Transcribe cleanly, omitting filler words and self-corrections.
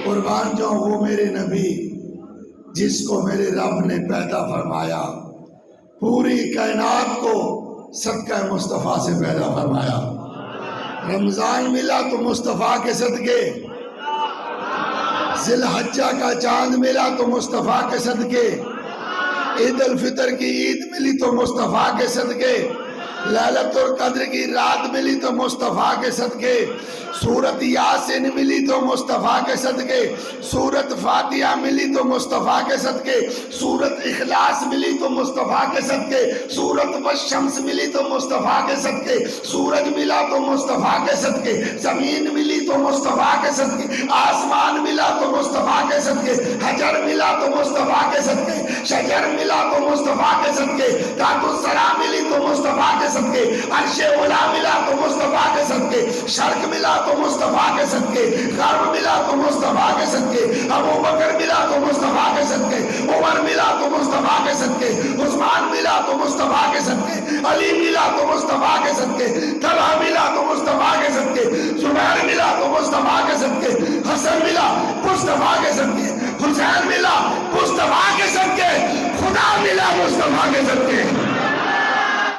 قربان جاؤں وہ میرے نبی جس کو میرے رب نے پیدا فرمایا، پوری کائنات کو صدقہ مصطفیٰ سے پیدا فرمایا۔ رمضان ملا تو مصطفیٰ کے صدقے، ذی الحجہ کا چاند ملا تو مصطفیٰ کے صدقے، عید الفطر کی عید ملی تو مصطفیٰ کے صدقے، لیلۃ القدر کی رات ملی تو مصطفیٰ کے صدقے، سورت یاسین ملی تو مصطفیٰ کے صدقے، سورت فاتحہ ملی تو مصطفیٰ کے صدقے، سورت اخلاص ملی تو مصطفیٰ کے صدقے، سورت والشمس ملی تو مصطفیٰ کے صدقے، سورج ملا تو مصطفیٰ کے صدقے، زمین ملی تو مصطفیٰ کے صدقے، آسمان ملا تو مصطفیٰ کے صدقے، حجر ملا تو مصطفیٰ کے صدقے، شجر ملا تو مصطفیٰ کے صدقے، ذات الثری ملی تو مصطفیٰ کے صدقے، عرش اولی ملا تو مصطفیٰ کے صدقے، شرق ملا تو مصطفیٰ کے صدقے، غرب ملا تو مصطفیٰ کے صدقے، ابو بکر ملا تو مصطفیٰ کے صدقے، عمر ملا تو مصطفیٰ کے صدقے، عثمان ملا تو مصطفیٰ کے صدقے، علی ملا تو مصطفیٰ کے صدقے، طلحہ ملا تو مصطفیٰ کے صدقے، زبیر ملا تو مصطفیٰ کے صدقے، حسن ملا مصطفیٰ کے صدقے،